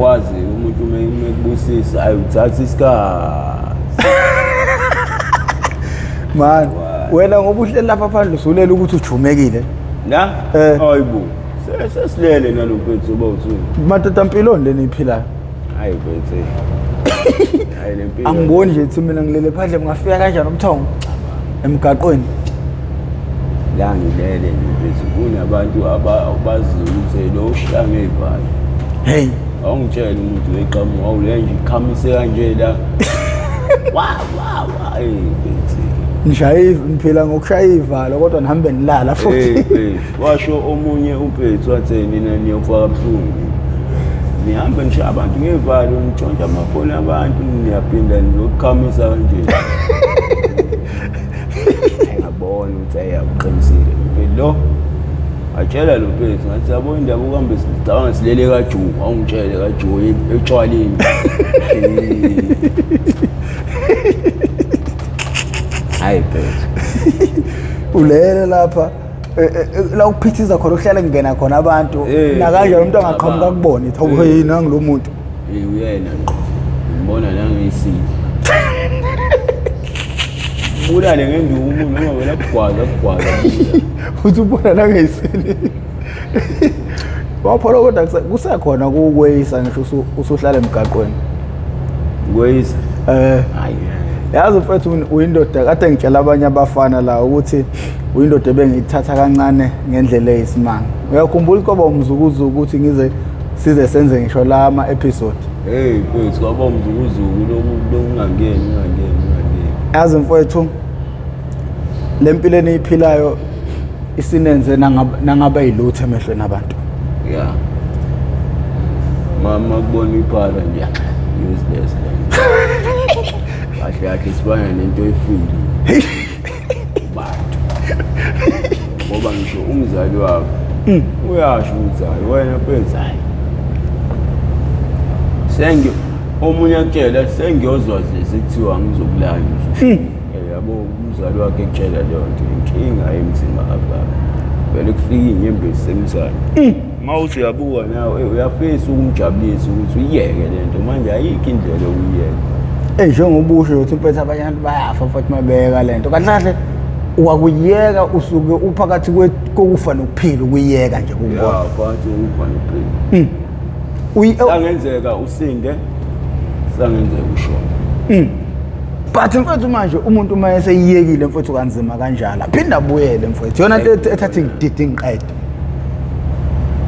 Wazi umuntu umekubusisa ayuthatha isikhathi. Man, wena ngoba uhleli lapha phandle usulela ukuthi ujumekile. Na? Hayibo. Sesilele nalokho ethu uba uthini. Madoda Mpilo leni iphilayo. Hayi bethe. Hayi lempilo. Angiboni nje ukuthi mina ngilele phandle ngafika kanjani ubuthongo emgaqweni. La ngilele nje bethu kunabantu abaziyo ukuthi lo ushame ibhali. Hey, awungitshela umuntu weqhamuka awulenje ikhamise kanje la. Wa bethe. Ngiphila ngokushaya ivalo kodwa nihambe nilala futhi. Washo omunye umpethu wathi nina niyofaka kabuhlungu. Nihambe nishaya abantu ngevalo nitshontsha amafoni abantu niyaphinda nilokukhamisa kanje. Ngiyabona ukuthi ayaqinisile impilo. Atshela lo mpethu ngathi yabo indaba uhambe sicabanga silele kaJuku awungitshele kaJuku etshwaleni. Hayi bethu. Ulele lapha la uphithiza khona uhlala ngena khona abantu na kanjani umuntu angaqhamuka kubona ethi awu hey nangi lo muntu. Uyena ngqo. Ngibona la ngiyisini. Bulale ngenduku umuntu noma wena kugwaza. Uthi ubona la ngiyisini. Waphola kodwa kusekhona kukweyisa ngisho usuhlala emgaqweni. Kweyisa. Hayi. Yazi mfethu uyindoda kade ngitshela abanye abafana la ukuthi uyindoda ebengithatha kancane ngendlela eyisimanga. Uyakhumbula kwaba umzukuzuku ukuthi ngize size senze ngisho la ama episode. Hey mfethu kwaba umzukuzuku lokungangeni. Yazi mfethu lempilo eniphilayo isinenze nangaba yilutho emehlweni abantu. Yeah. Mama kubona iphala nje. Useless. Kahle sibana nento efile. Bantu. Ngoba ngisho umzali wakho uyasho ukuthi hayi wena mfethu hayi. Omunye akutshela sengiyozwa sekuthiwa ngizokulala ususho. Yabo umzali wakhe ekutshela lonto inkinga emzimba apha. Vele kufika inyembezi semsana. Mawuthi yabuka nawe uyafisa ukumjabulisa ukuthi uyeke lento manje ayikho indlela uyiyeka. Njengobusho ukuthi mfethu abanye abantu bayafa futhi mabeka lento. Kahle wakuyeka usuke uphakathi kokufa nokuphila ukuyeka nje kubona. Yeah, phakathi kokufa nokuphila. Angenzeka usinde sangenzeka ushona. But mfethu manje umuntu uma eseyiyekile mfethu kanzima kanjalo aphinda abuyele mfethu yona into ethatha ngididi ngiqede.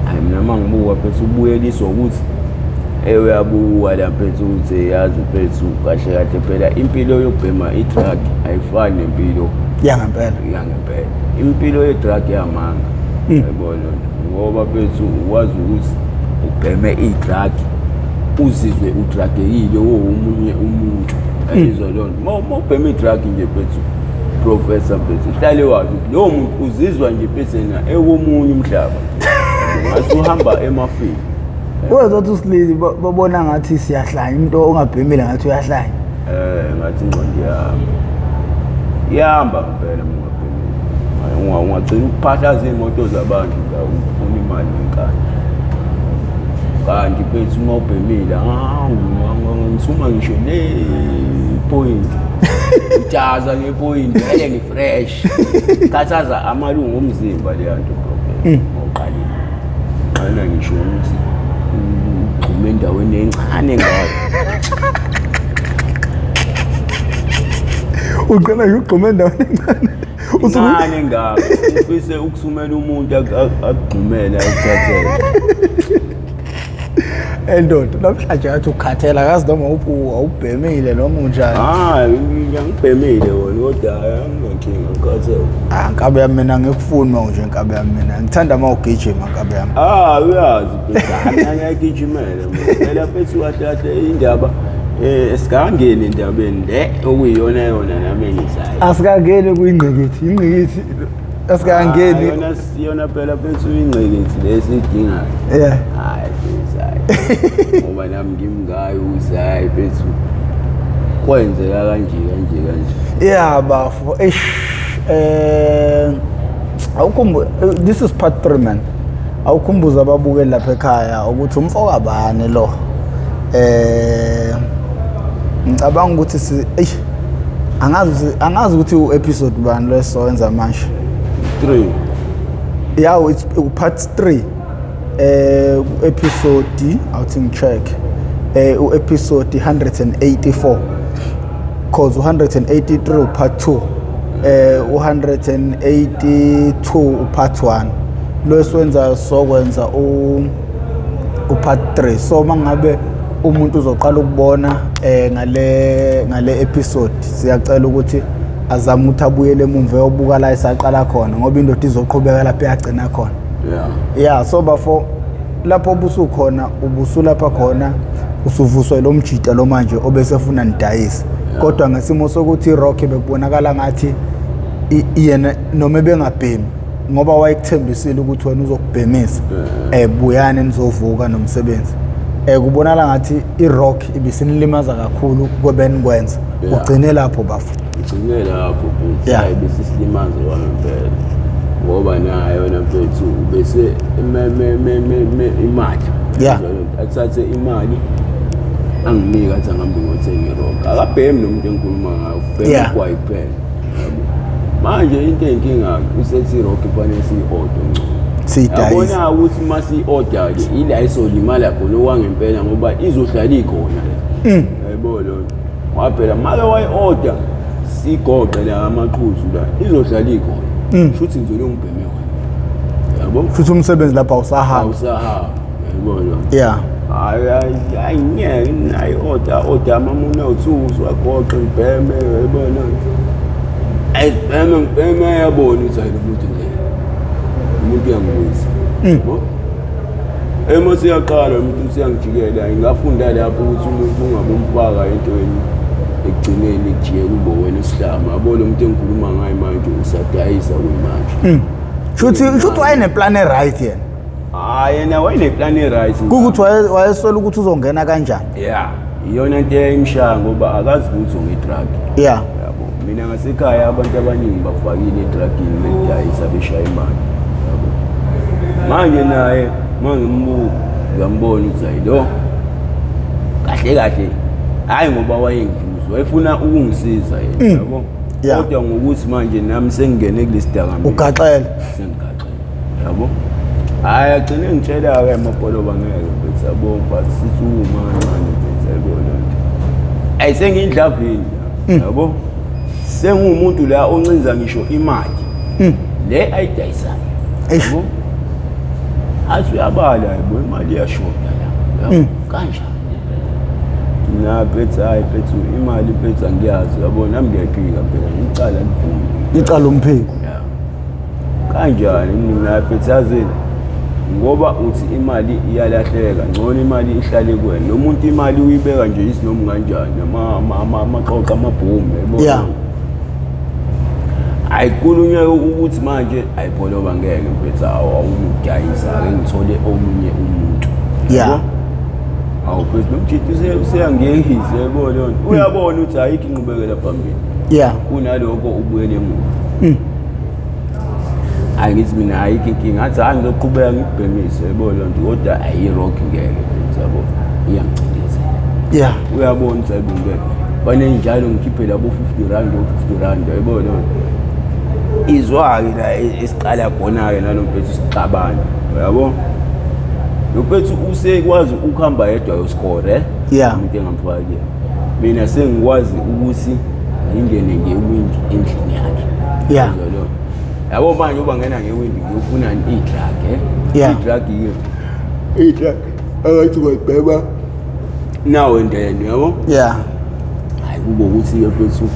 Hayi mina mangibuka phela ubuyeliswa ukuthi uyabuka la mfethu ukuthi yazi mfethu kahle phela impilo yokubhema i-drug ayifani nempilo yangempela. Impilo ye-drug yamanga. Yabona ngoba mfethu wazi ukuthi ubheme i-drug uzizwe udragekile omunye umuntu. Ayizwa lonto. Mawubhema i-drug nje mfethu professor mfethu hlale wazi lo muntu uzizwa nje phesena ekomunye umhlaba. Ngasuhamba emafini. Uzothi usilili babona ngathi siyahlanya umuntu ongabhemile ngathi uyahlanya. Ngathi ingqondo yahamba ngempela ungabhemile. Ungagcina ukuphathaza imoto zabantu ufuna imali enkani. Kanti phela uma ubhemile ngisuma ngisho le point. Ujaza ngepoint ngeke ngifresh. Kathaza amalungu omzimba le yanto professor. Oqalile. Qala ngisho ukuthi ugxume endaweni encane ngayo. Uqala ukugxuma endaweni encane. Usuncane ngayo. Ufise ukusumela umuntu akugxumela ukuthathela. Endoda namhlanje athi ukhathela akazi noma awubhemile noma unjani. Ngiyangibhemile wona kodwa angiyinkinga ukhathela. Nkabe yami mina ngikufuni manje nkabe yami mina ngithanda uma ugijima nkabe yami. Uyazi phela ngiyagijimela phela phethu kahle indaba esikangeni endabeni le okuyiyona nami engisayo. Asikangeni kuyingqikithi asikangeni. Yona phela phethu ingqikithi lesidingayo. Yeah. Hayi ngoba nami ngimngayo uzayi phethu kwenzeka kanje. Yeah bafo this is part 3 man. Awukhumbuza ababukeli lapha ekhaya ukuthi umfoko abani lo ngicabanga ukuthi angazi ukuthi u-episode bani lesowenza manje 3 yawo it's part 3 episode awuthi ngicheck u-episode 184 cause 183 part 2 182 part 1 lo esiwenza sokwenza part 3 so mangabe umuntu uzoqala ukubona ngale episode siyacela ukuthi azame ukuthi abuyele emumva yobuka la isaqala khona ngoba indoda izoqhubeka lapha yagcina khona yeah so bafo lapho obusukhona ubusulapha khona usuvuswa lo mjita lo manje obesefuna nidayisa kodwa ngesimo sokuthi iRock bekubonakala ngathi yena noma bengabhemi ngoba wayekuthembisile ukuthi wena uzokubhemisa buyane nizovuka nomsebenzi kubonala ngathi iRock ibisinilimaza kakhulu kwebenikwenza ugcine lapho bafu ugcine lapho futhi ibisisilimaza kwamphela ngoba nayo yona mfethu bese imali athathe imali anginika athi angihambe ngothenga iRock akabhemi nomuntu enkuluma ngayo bhemi kwayiphela manje into enkinga usethi iRock kufanele siyi-order ngcono siyidayisa yabona ukuthi masi-order ke ila isolimala khona okwangempela ngoba izohlala ikhona yayibona lo waphela make wayi-order sigoqe la amaqhuzu la izohlala ikhona futhi ngizole ngibheme wena yabo futhi umsebenzi lapha awusahamba yabona hayi ngeke nayi-order amamuna uthuzu wagoqe ngibheme yayibona ayibheme yabona ukuthi hayi lo muntu umuntu uyangibuyisa yabo siyaqala umuntu siyangijikela ngingafunda lapho ukuthi umuntu ungabumfaka entweni ekugcineni kujike kube wena isihlama yabo lo muntu engikhuluma ngayo manje usadayisa kuyimanje shuthi wayene-plan right yena yena wayene-plan right kukuthi wayesola ukuthi uzongena kanjani iyona nto eyayimshaya ngoba akazi ukuthi ngedrag yabo mina ngasekhaya abantu abaningi bafakile edragini bedayisa beshaya imali yabo manje naye ngambona ukuthi hayi lo kahle hayi ngoba wayengijuza wayefuna ukungisiza yena yabo kodwa ngokuthi manje nami sengingene kulesi dakamizwa ugaxele sengigaxele yabo hayi agcine ngitshela-ke amabholo bangeke bethi yabo but sithi umancane bethi yayibona nto hayi sengiyindlavini yabo sengumuntu la oncinza ngisho imali le ayidayisayo yabo athi uyabala yabo imali iyashoda la kanjani na bethi hayi bethi imali bethi angiyazi yabo nami ngiyaphika phela ngicala liphuma icala umphiko kanjani mina bethi yazini ngoba uthi imali iyalahleka ngcono imali ihlale kuwena lo muntu imali uyibeka nje isinoma kanjani amaqoqa amabhumu yabo ayikulunywe ukuthi manje ayipholoba ngeke mfethu awudayisa ake ngithole omunye umuntu awuphethu nomjiti useyangiyekise yabo lo nto uyabona ukuthi ayikho inqubekela phambili kunaloko ubuyele emuva angithi mina ayikho inkinga ngathi hayi ngizoqhubeka ngibhemise yabo lo nto kodwa ayi-Rock ngeke mfethu yabo iyangicindezela uyabona ukuthi ayibungeke fanele njalo ngikhiphe labo 50 rand yabo lo nto izwake la esiqala khona-ke nalo mfethu sixabana yabo lo mfethu usekwazi ukuhamba yedwa yosikore umuntu engamfaki mina sengikwazi ukuthi ngingene ngewindi endlini yakhe yabo manje uba ngena ngewindi ngiyofuna i-drug akathi kwayibheba nawe ndeni yabo hayi kube ukuthi-ke mfethu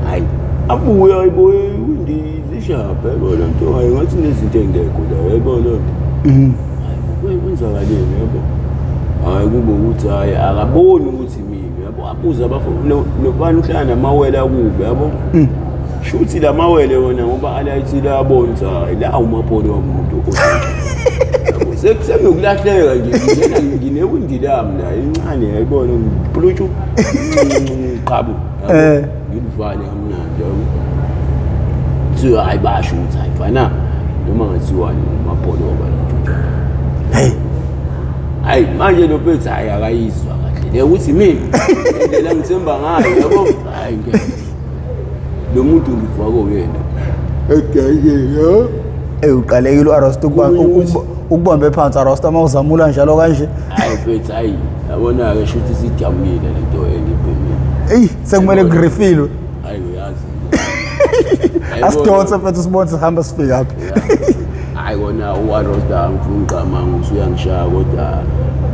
hayi abuye ayiboye iwindi zishaphe yabo lo nto hayi ngathi nezinto engekho la yabo lo nto kwenzakaleni yabo hayi kube ukuthi hayi akaboni ukuthi mina yabo abuza nobani uhlala namawele akube yabo shuthi la mawele wona ngoba alayithi labona ukuthi hayi la umapolo womuntu yabo sekuyokulahleka nje nginewindi lami la incane yayibona ngipulutshu qabu ngilivale kamnandi yabo so hayi basho ukuthi hayi fana noma ngathiwani umapolo woba hayi manje lo phethu hayi akayizwa kahle ukuthi mina indlela ngithemba ngayo yabo hayi ngeke lo muntu ngifako yena uqalekile uArosta ukubambe phansi Arosta mawuzamula njalo kanje hayi mfethu hayi yabona ke shuthi sidamile lento engibhemile sekumele kurefile hayi uyazi asidonse mfethu sibone sihamba sifika apha hayi kona uArosta ngifuna uqamanga usuyangishaya kodwa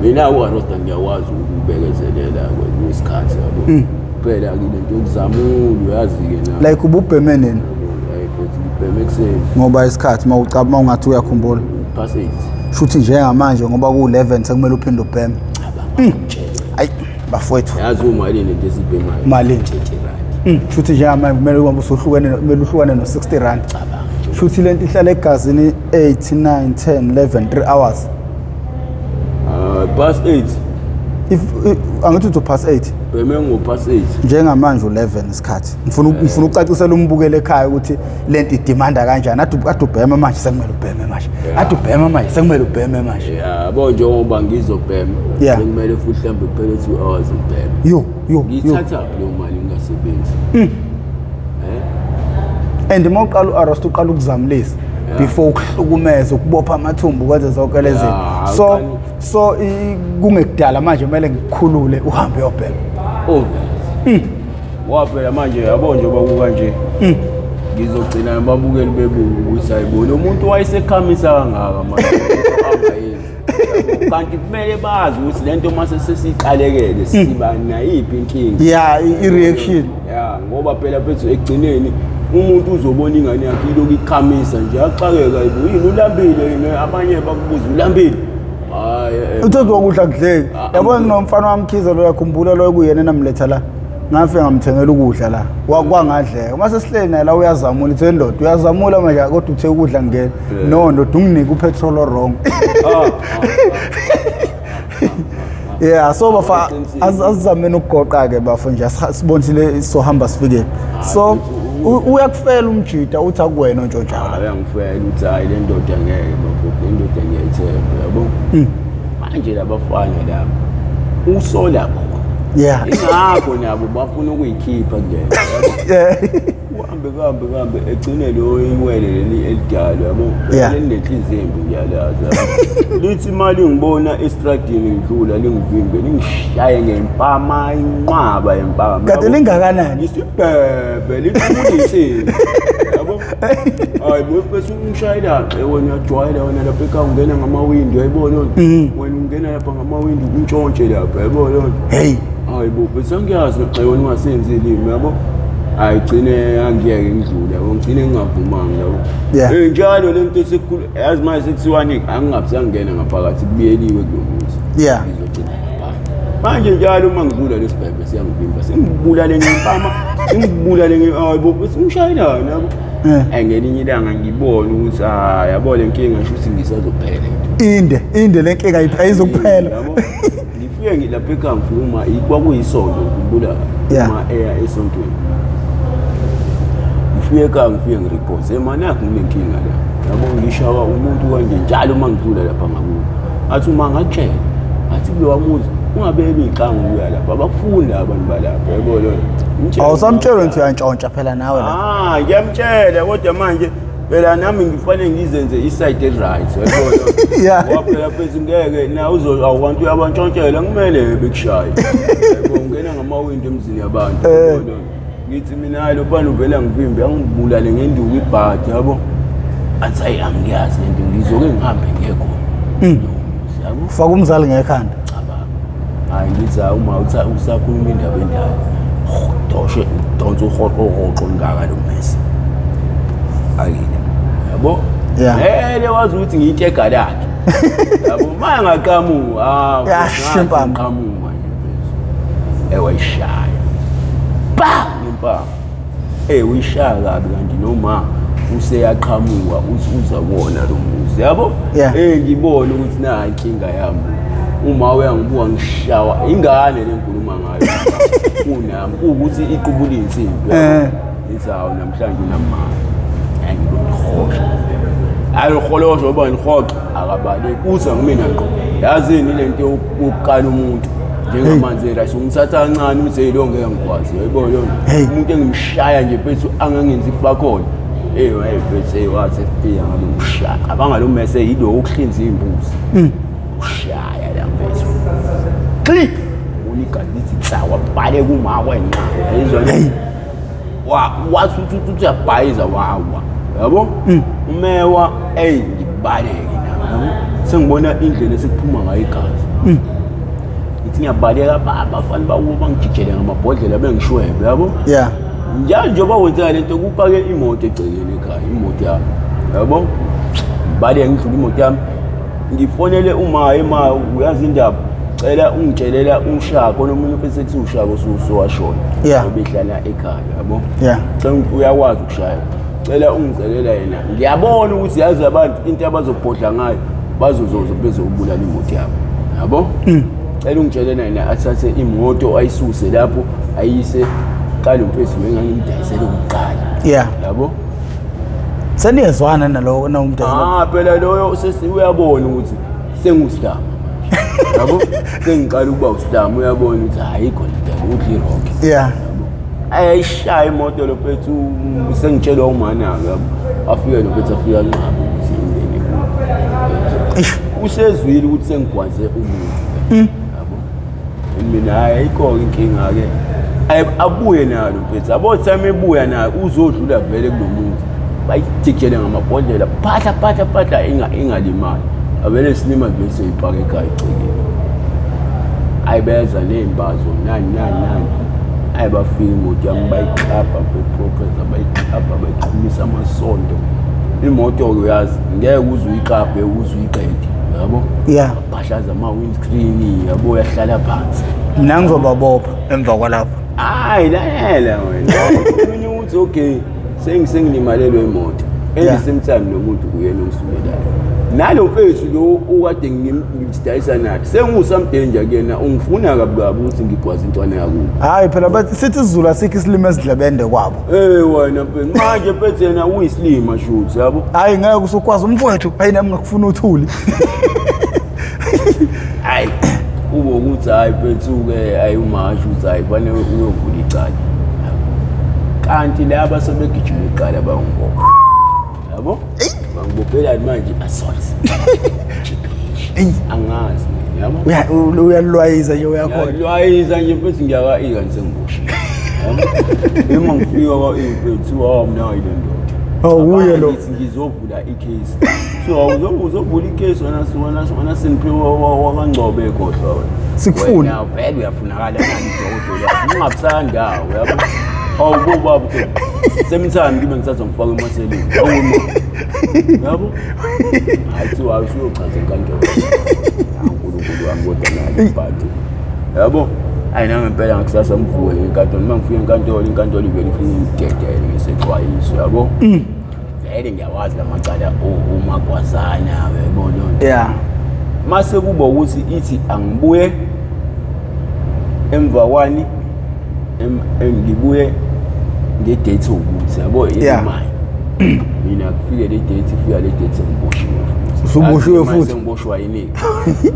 mina uArosta ngiyakwazi ukubekezelela kwesikhathi yabo phela lento yokuzamula uyazi ke na like ububheme nini ubheme kuseni ngoba isikhathi mawucaba ungathi uyakhumbula past 8 shuthi njengamanje ngoba ku11 sekumele uphinde ubheme hayi bafowethu yazi umali lento esibhemayo mali shuthi njengamanje kumele uhambe uhlukane no60 rand shuthi lento ihlala egazini 8 9 10 11 3 hours past 8 if angithi to past 8 bheme ngo past 8 njengamanje u11 isikhathi ngifuna ukucacisela umbukele ekhaya ukuthi lento idemanda kanjani ade ubhema manje sekumele ubheme manje ade ubhema manje sekumele ubheme manje yabo njengoba ngizobhema sekumele futhi mhlambe kuphele 2 hours ubhema yo ngithatha leyo mali ngingasebenzi and mawuqala uArosta uqala ukuzamulisa before ukuhlukumeza ukubopha amathumbu kwenze zonke lezi so kungekudala manje kumele ngikukhulule uhambe uyobhema waphela manje yabo nje bakuka nje ngizogcina ababukeli bebuka ukuthi ayibona umuntu wayesekhamisa kangaka manje kanti kumele bazi ukuthi lento mase sesiqalekele siba nayiphi inkinga i-reaction ngoba phela phethu ekugcineni umuntu uzobona ingane yakhe ilokhu ikhamisa nje axakeka yini ulambile yini abanye bakubuza ulambile hayi uthozwa ukudla kudleki yabona nomfana wamkhiza lo yakhumbula lo kuyena namletha la ngafike ngamthengela ukudla la wakwangadleka mase sihleli naye la uyazamula ithe ndoda uyazamula manje kodwa uthe ukudla ngene no ndoda unginike upetrol wrong so bafa azizameni ukugoqa ke bafo nje sibonile sohamba sifike so uyakufela umjida uthi akuwena ontshontshala ayangifela uthi hayi le ndoda ngeke bafo indoda ngiyayithemba yabo manje labafana labo usola ingakho nabo bafuna ukuyikhipha kule uhambe egcine lo inwele leli elidala yabo lenenhliziyo embi ngiyalaza lithi imali ngibona estradini ngidlula lingivimbe lingishaye ngempama inqaba empama kade lingakanani isibhebe likhulise yabo hayi bese umshayela wena uyajwayela wena lapha ekhaya ungena ngamawindi yayibona wena ungena lapha ngamawindi untshontshe lapha yayibona hey hayi bo bese ngiyazi xewona ungasenzeli yabo ayigcine angiyeke ngidlule yabo ngicine ngingavumanga yabo njalo lento esikhulu yazi manje sekuthiwani angingabusangena ngaphakathi kubiyeliwe kulomuthi ngizogcina lapha manje njalo uma ngidlula lesibhebhe siyangivimba sengibulale ngempama sengibulale hayi bo bese umshayelana yabo ngelinye ilanga ngibona ukuthi yabo le nkinga shuthi ngisazophela inde le nkinga ayizokuphela ngifike ngilapha ekhaya ngifuma kwakuyisonto ngikhumbula uma eya esontweni ngifike ekhaya ngifike ngireport emani yakho nginenkinga la yabo ngishawa umuntu kanje njalo uma ngidlula lapha ngakubo athi uma ngakutshela athi kulo wamuzi ungabeli iqanga uya lapha abakufunda abantu balapha yabo lo awusamtshela ukuthi uyantshontsha phela nawe la ngiyamtshela kodwa manje phela nami ngifanele ngizenze iside right yabo waphela phezu ngeke na awubantu abantshontshela kumele bekushaye yabo ungena ngamawindi emzini yabantu ngithi mina lo bani uvela ngivimbe angibulale ngenduku ibhadi yabo athi hayi angiyazi lento ngizoke ngihambe ngekho yabo faka umzali ngekhanda hayi ngithi uma usakhuluma indaba endala doshe donse uhoqo ngaka lo mesi ayini yabo wazi ukuthi ngiyitshega lakhe yabo manje ngaqhamuka yashimpa ngqhamuka nje wayishaya impa uyishaya kabi kanti noma useyaqhamuka uzabona lo muzi yabo ngibona ukuthi na inkinga yami uma uyangibuka ngishawa ingane lenkulumo ngayo unami ukuthi iqubula insimbi izawo namhlanje namanje angibonihosha ayikholosho bani hoxa akabale kuza kumina ngqo yazini lento yokuqala umuntu njengamanje la ngithatha kancane uthi ngeke ngikwazi uyayibona lo umuntu engimshaya nje phethu angangenzi ifakhona wayephethe wathi efika ngabe ngishaya abangalo mese yilo ukuhlinza imbuzi ushaya la phethu click unikalithi tsawa bale kuma wena yizwa wathi uthi uyabhayiza wawa yabo umewa ngibaleke nami sengibona indlela esikuphuma ngayo igazi ithi ngiyabaleka abafana bawo bangijikele ngamabhodlela bengishwebe yabo njalo njengoba wenza lento kupake imoto egcekeni ekhaya imoto yami yabo baleke ngidlula imoto yami ngifonele uma uyazi indaba cela ungitshelela ushako nomunye bese kuthi ushako sowashona obehlala ekhaya yabo uyakwazi ukushaya cela ungicelela yena ngiyabona ukuthi yazi abantu into abazobhodla ngayo bazozozo bezobulala imoto yabo yabo cela ungitshelela yena athathe imoto ayisuse lapho ayise qala umphezu engangimdayisele ukuqala yabo seniyezwana nalowo nomdayisela phela loyo uyabona ukuthi sengusidama yabo sengiqala ukuba usidama uyabona ukuthi hayi khona into udli rock ayishaya imoto lo phethu sengitshelwa umana yabo afika lo phethu afika nqaba ukuthi indeni usezwile ukuthi sengigwaze umuntu yabo mina ayikho inkinga ke abuye nalo phethu abothi ebuya nayo uzodlula vele kulomuntu bayijikele ngamabhodlela phatha ingalimali avele sinima bese ipaka ekhaya icekile ayibeza nezimbazo nani ayibafika imoto yami bayiklapha beprogressa bayiklapha bayixhumisa amasondo imoto uyazi ngeke uze uyiklaphe uze uyiqede yabo baphahlaza ama-windscreen yabo yahlala phansi mina ngizobabopha emva kwalapho lalela wena omunye uthi okay sengilimalelwe imoto same time nomuntu uyena ongisukelelayo nalo mfethu lo okade ngimdayisa nathi sengusamdanger kuyena ungifuna kabi ukuthi ngigwaze intwana yakubo phela bathi sithi isiZulu asikho isilimo esidlebende kwabo wena phela manje phethe yena uyisilima shuthi yabo ngeke usukwazi umfowethu nami ngakufuna uthuli ube ukuthi phethu-ke umasho uthi fanele uyovula icala kanti laba sebegijima iqala bangibopha yabo bangibophelani manje assault angazi yabo uyalwayiza nje uyakhona nje phethu ngiyaka-ika nisengiboshiwe yabo uma ngifika kwa-phethu mina ile ndoda uye lo ngizovula icase so uzovula icase wena seniphiwe wakangcobe ekhohlwa wena sikufuna vele uyafunakala nanidokotela ungabusandawo yabo awubobaba semithambi ngibe ngithatha ngifaka emaseleni yabo hayi usuyochaza enkantolo uNkulunkulu wami kodwa nali ibhadi yabo nangempela ngikusasa mvuke enkantolo uma ngifika inkantolo ivele ifuna ingidedele ngisexwayiso yabo vele ngiyawazi lamacala umagwazana yabona mase kuba ukuthi ithi angibuye emva kwani ngibuye ngedate ukuthi yabo imali mina kufike le date ifika le date ngiboshiwe usuboshiwe futhi ngiboshwa yini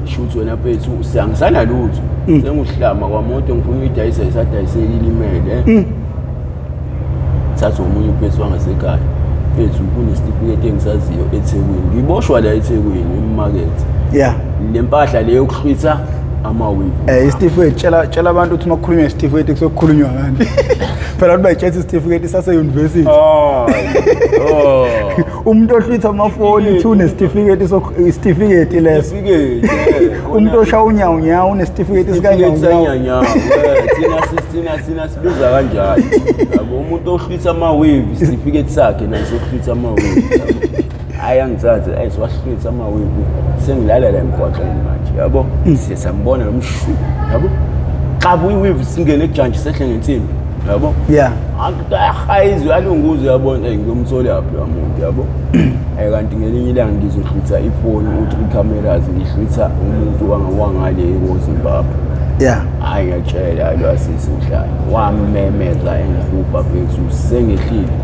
shoot wena phethu siyangisana lutho senguhlama kwamoto ngifuna uyidayisa isadayisela ilimele thatha umunye uphethu wangasekhaya phethu kunesitifiketi engisaziyo eThekwini ngiboshwa la eThekwini emarket lempahla leyo yokuhlwitha ama-weave isitifiketi tshela abantu ukuthi makukhulunywa isitifiketi kusokukhulunywa ngani phela ukuthi bayitshela isitifiketi sase-university umuntu ohlwitha amafoni uthi unesitifiketi leso umuntu oshaya unyawunyawo unesitifiketi sikanyawnyawo thina sibiza kanjalo yabo umuntu ohlwitha ama-wave isitifiketi sakhe naso ohlwitha ama-wave angithathe siwahlwitha ama-wave sengilala la emgwaqeni manje yabo siyasambona nomshu yabo xaba uyi-wave singene ejantshi sehle ngensimbi yabo akutahayizwe alunguze yabona ngiyomthole yaphi umuntu yabo kanti ngelinye ilanga ngizohlwitha ifoni u3 cameras ngihlwitha umuntu wangale eZimbabwe hayi ngiyatshela lo asisihlala wamemeza engifupha phethu sengehlile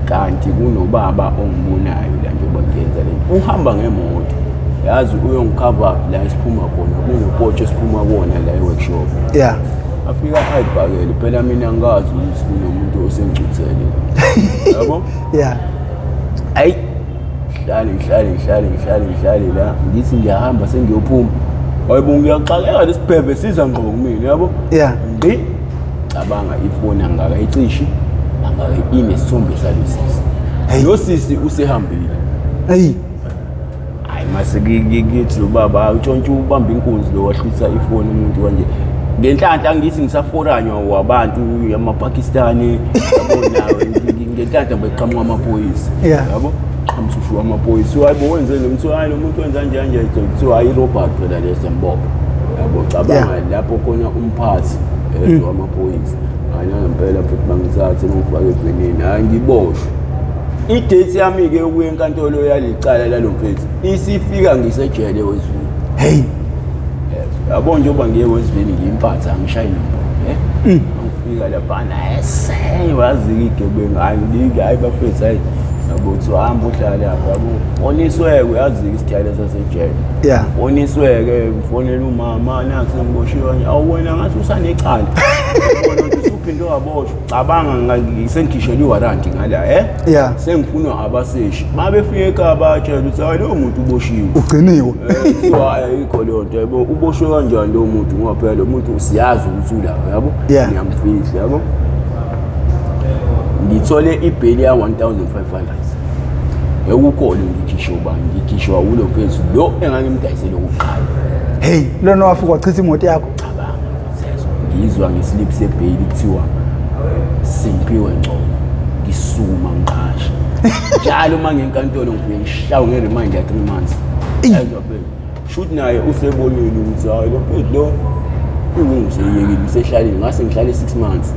kanti kunobaba ongibonayo la njengoba ngenza le uhamba ngemoto yazi uyongicover la isiphuma khona kunopotsho esiphuma kuona la e-workshop. Yeah. Afika ayibhakele phela mina ngazi ukuthi kunomuntu osengcuthele. Yabo? Yeah. Ayi ngihlale la ngithi ngiyahamba sengiyophuma. Hayibo ngiyaxakeka lesibhebhe siza ngqo kumina yabo? Yeah. Ndi cabanga ifoni angakayicishe inesithombe salosisi. Lo sisi usehambile. Hey. Hayi mase ngithi lo baba utshontshe ubamba inkunzi lo wahlisa ifoni umuntu kanje. Ngenhlanhla ngithi ngisaforanywa wabantu yamaPakistani yabo nawe ngenhlanhla beqhamuka amaphoyisa. Yabo? Qhamushushu amaphoyisa. Hayibo wenzeni umuntu hayi lo muntu wenza njanje kuthiwa hayi Robert phela lesembobo. Yabo cabanga lapho khona umphathi wamaphoyisa. Hayi ngempela futhi bangithathe ngifake ebhenini hayi ngiboshwe. Idate yami ke ukuya enkantolo yalicala lalomphethu isifika ngisejele wezweni. Hey. Yabo njengoba ngiye wezweni ngiyimpatha angishayi nombono ngifika lapha na wazi igebengu hayi bafethu hayi yabo so hamba uhlala lapha yabo onisweke uyazi isitayela sasejele. Yeah. Onisweke mfonela umama nathi ngiboshiwe awuwena ngathi usanecala. Uphinde waboshwa cabanga ngisengishela iwarranty ngala Yeah. Sengifuna abaseshi babefika ekhaya batshela ukuthi hayi lo muntu uboshiwe ugciniwe. So ayikho le nto yabo uboshwe kanjani lo muntu ngoba phela lo muntu usiyazi ukuthi ulapha yabo ngiyamfihla yabo. Ngithole ibheli ya 1500 ekukhole ngikhishwa ulo phezu lo engangimdayisele ukuqala. Hey lona wafika wachitha imoto yakho. Ngizwa ngeslip sebheli kuthiwa simpiwe ngcono ngisuma ngiqasha njalo manje enkantolo ngifike ngishawe ngeremind ya 3 months ayizwa phela shoot naye usebonile ukuthi hayi lo phela lo unguseyekile usehlalile ngase ngihlale 6 months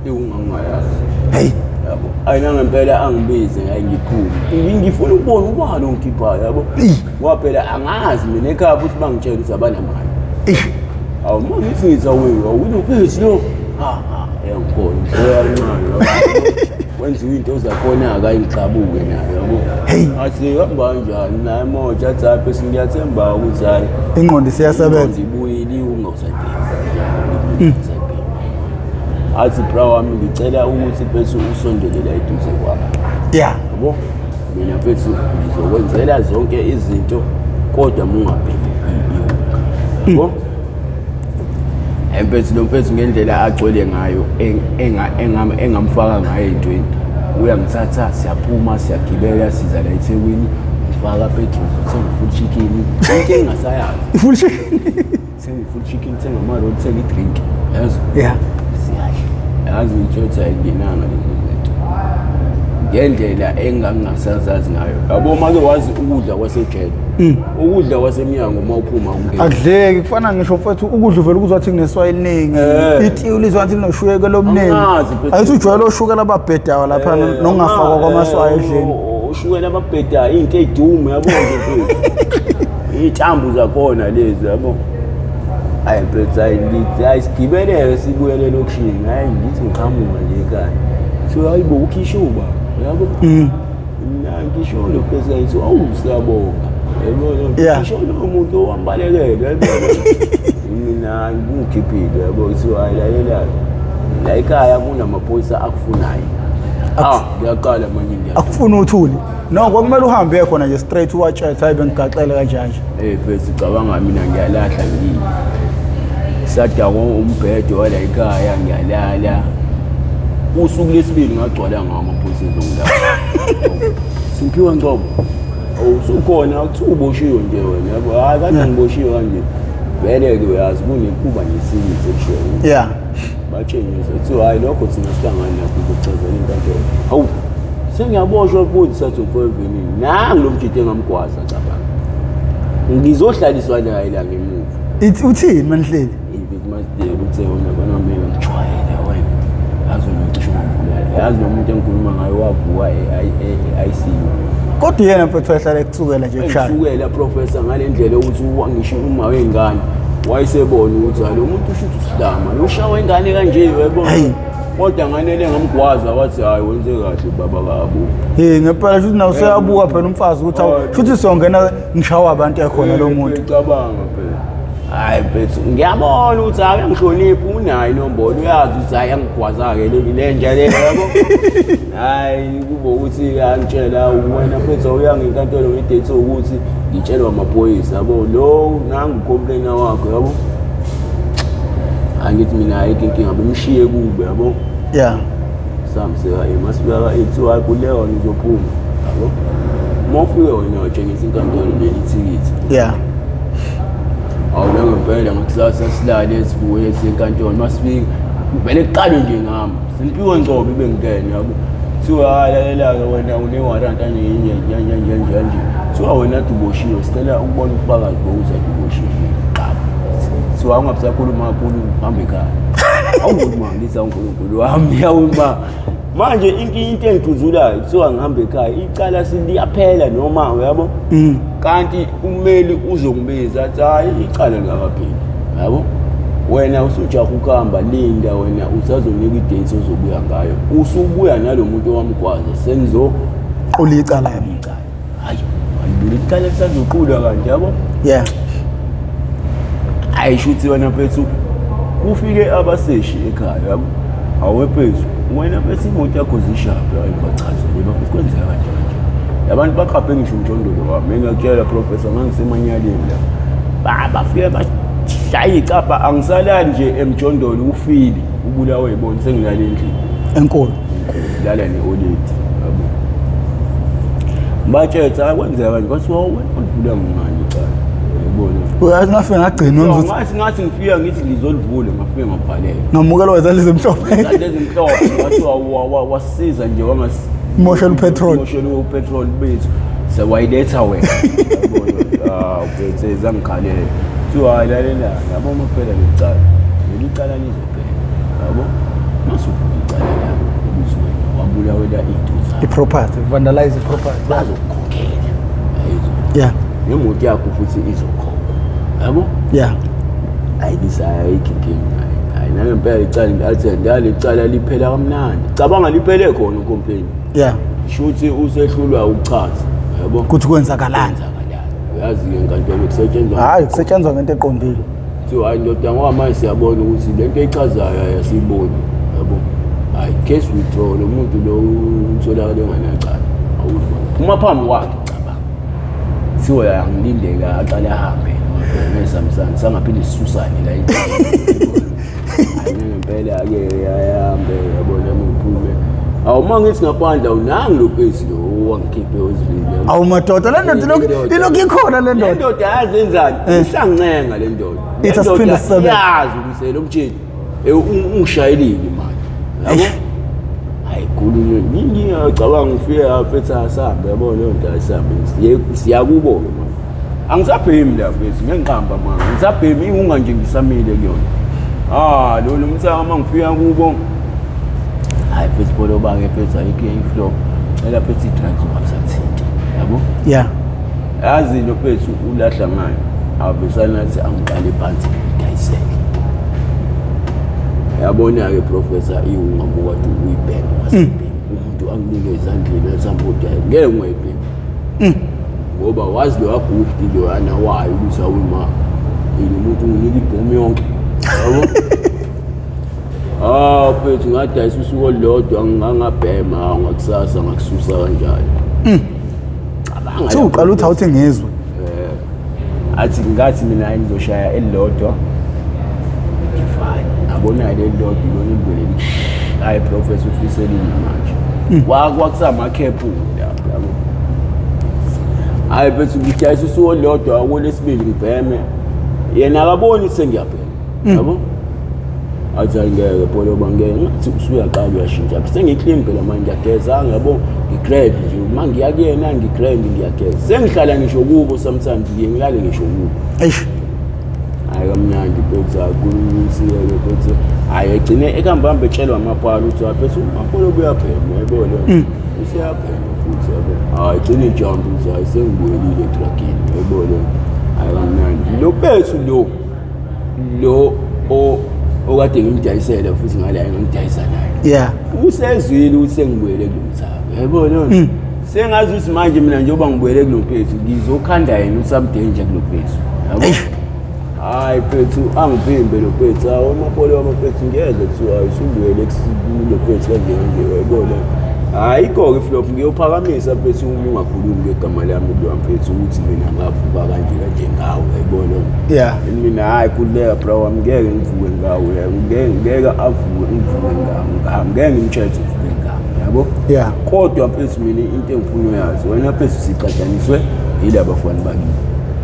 ungangayazi. Hey yabo ayina ngempela angibize ngiyiphume ngifuna ukubona ubalo ngikhipha yabo ngoba phela angazi mina ekhaya futhi bangitshela ukuthi abanamali. Awu manje ngizwa wena awunophezi lo yankona uyancane wenza into zakhona akayiqhabuke nayo yabo. Athi hamba kanjani naye moja tsaphe singiyathemba ukuthi hayi ingqondo siyasebenza ibuyile ungasadinga. Athi bra wami ngicela ukuthi bese usondelela eduze kwami. Yeah. Yabo mina mfethu ngizokwenzela zonke izinto kodwa mungabheki. Yabo empethu lo mfethu ngendlela agcwele ngayo engamfaka ngayo into uyangithatha siyaphuma siyagibela siza la eThekwini ngifaka petrol senga full chicken into engasayazi full chicken senga full chicken senga amaroli senga idrink yazi. Yeah. Siyahle yazi ngitshotha nginanga lezi zinto ngendlela engangasazazi ngayo. Yabo make wazi ukudla kwasejele ukudla kwasemnyango mawuphuma ungena akudleki kufana ngisho mfethu ukudla vele kuzothi kuneswayi eliningi itiwu lizothi linoshukela omningi ayithi ujwayele oshukela ababhedayo lapha nongafakwa kwamaswayi edleni ushukela ababhedayo into ezidume yabo mfethu itambu zakhona lezi yabo. Hayi mfethu hayi sigibeleke sibuyele lokushini hayi ngithi ngiqhamuka nje ekhaya so hayibo ukhishuba yabo ngisho lo phezulu ayithi siyabonga yabo ngisho lo muntu owambalekele yabo mina ngikhiphile yabo ithi hayi la ekhaya kunamaphoyisa akufunayo ngiyaqala manje akufuna uthuli noko kumele uhambe khona nje straight uwatshela hayi bengigaxele kanjani bese cabanga mina ngiyalahla ngini sadakwa umbhedo wala ekhaya ngiyalala usuku lesibili ngagcwala ngamaphoyisa ezongilapha. Simpiwe ngcobo usukhona akuthiwa uboshiwe nje wena yabo hayi kade ngiboshiwe kanje vele ke uyazi kunekuba nesinye section. Yeah. Batshengisa ukuthi hayi lokho thina sihlangana nakho ukuchazela inkantolo. Hawu sengiyaboshwa futhi sathi ufoyivini nangi lo mjide ngamgwaza cabanga ngizohlaliswa naye la ngemuva. Uthini manhleli Masdale uthe wona bona mina ngijwayele wena yazi nocisho ngibulala yazi nomuntu engikhuluma ngayo wavuka ICU kodwa yena mfethu wahlala ekuthukela nje kushaya kusukela professor ngalendlela ukuthi ngisho uma wengane wayesebona ukuthi lo muntu ushuthi usidama ushawa ingane kanje yebo kodwa nganele ngamgwaza wathi hayi wenze kahle baba kabo ngempela futhi nawe useyabuka phela umfazi ukuthi futhi siyongena ngishawa abantu ekhona lo muntu ngicabanga phela hayi mfethu ngiyabona ukuthi akangihloniphi unayo inombolo uyazi ukuthi hayi angigwaza-ke le nja le yabo hayi kube ukuthi angitshela wena mfethu awuyanga enkantolo ngedate ukuthi ngitshelwa amaphoyisa yabo lo nangu-complainer wakho yabo angithi mina ayikho inkinga bemshiye kube yabo samseka masibeka ethi hayi kuleyo nizophuma yabo uma ufike wena watshengisa inkantolo nelithikithi awula ngempela ngakusasa silale sibuye senkantolo masifika vele kuqale nje ngami simpiwe ngcobo ibengikene yabo kuthiwa lalela-ke wena une-warrant anyenye nje kuthiwa wena duboshiwe sicela ukubona ubufakazi bokuthi aduboshiwe kuthiwa ungabisakhuluma kakhulu uhambe ekhaya awungokuthi ngithi uNkulunkulu wami yawuma manje into engiduzulayo kuthiwa ngihambe ekhaya icala liyaphela noma yabo kanti umeli uzongibiza athi hayi icala lingakapheli yabo wena usujaha ukuhamba linda wena usazonika idate ozobuya ngayo usubuya nalo muntu owamgwaza senzo ulicala yami hayi licala lisazoqula kanje yabo ayishuthi wena mfethu ufike abaseshi ekhaya yabo awephezu wena bese imoto yakho zishapha ayibachazele bafisa kwenzeka kanje abantu baqaphe ngisho umjondolo wami engakutshela professor ngangisemanyaleni la bafike bashaya icapha angisalali nje emjondolo ufili ubulawe ibona sengilala endlini enkulu lala neoledi yabo bathetha kwenzeka kanje kwathiwa wena ulivula ngani icala uyazi ngafika ngagcinwa ngathi ngifika ngithi lizolivule ngafike ngabhalela ngamukela wezalezi mhlophe wathiwa wasiza nje motion petrol bethu sewayiletha wena uphethe zangikhalela kuthiwa lalela yabo maphela lecala lizophela yabo masuvula icala labo ukuthi wena wabulawela into i-property vandalize i-property bazokukhokhela nemoto yakho futhi izokhokha yabo ayikho inkinga hayi nangempela icala athi ndalicala liphela kamnandi cabanga liphele khona ucomplain shuthi usehlulwa ukuchaza yabo ukuthi kwenzakalani uyazi-ke enkantolo kusetshenzwa hayi kusetshenzwa ngento eqondile kuthiwa hayi ndoda ngoba manje siyabona ukuthi lento eyichazayo ayasiyiboni yabo hayi case withdrawal umuntu lo utholakale enganacala awuphuma phambi kwakhe kuthiwa angilindeka aqale ahambe ngesamsana sangaphinde sisusane la ngempela-ke ahambe yabona muphume awuma ngithi ngaphandle awunangi lo phesi lo wangikhiphe wezibili awumadoda le ndoda ilokhu ikhona le ndoda ndoda yazenzani isancenga le ndoda yazi ukuthi lo mtsheni ungishayelile manje yabo hayi khulunywe ngiyacabanga ufike afetha asambe yabona le ndoda asambe siyakubo manje angisabhemi la phesi ngiqhamba manje ngisabhemi ingunga nje ngisamile kuyona lo mthamo mangifika kubo hayi phesi polo bake phesi ayikho iflow ela phesi drugs ungasathinte yabo yazi lo phesi ulahla manje abesana nathi angiqale phansi ngidayiseke yabona-ke professor iwungabuka ukuthi uyibheka wasibheki umuntu anginike ezandleni esambuda ngeke ngiyibheki ngoba wazi lo wagufti lo yana wayo ukuthi awuma yini umuntu unginika ibhomu yonke yabo phethu ngadayisa usuku olulodwa ngangabhema ngakusasa ngakususa kanjalo cabanga uqala uthi awuthi ngizwe athi ngathi mina ngizoshaya elilodwa ngifane abona lelilodwa ibona imbele hayi professor ufiselini manje wakusamakhephu yabo hayi phethu ngidayisa usuku olulodwa oLesibili ngibheme yena akaboni sengiyabhema yabo athi angeke polo bangeke ngathi usuyaqala uyashintsha sengiclean phela manje ngiyageza ngiyabo ngigrade nje uma ngiya kuyena ngigrade ngiyageza sengihlala ngisho kubo sometimes ngiye ngilale ngisho kubo hayi kamnandi phethu akulusiyeke phethu hayi egcine ekambamba etshelwa amaphala ukuthi aphethu amapolo buyaphela yabona usiyaphela futhi yabo hayi gcine jump ukuthi hayi sengibuyelile etragini yabona hayi kamnandi lo phethu lo okade ngimdayisela futhi ngala ngimdayisa naye yeah usezwile ukuthi sengibuyele kulomthako yabona sengazi ukuthi manje mina njengoba ngibuyele kulophethu ngizokhanda yena usamdanger kulophethu yabo hayi phethu angiphimbe lophethu awu amapolo wamaphethu ngeze kuthiwa usubuyele kulophethu kanje yabona hayi konke flop ngiyophakamisa phethu uma ungakhulumi ngegama lami kulophethu ukuthi mina ngavuka kanje ngawe yabona yeah mina hayi kuleka bro ngeke ngivuke ngawe ngeke avuke ngivuke ngawe ngeke ngimchethe uvuke ngawe yabo yeah kodwa phethu mina into engifuna uyazi wena phethu siqhathaniswe yilabo bafana bakini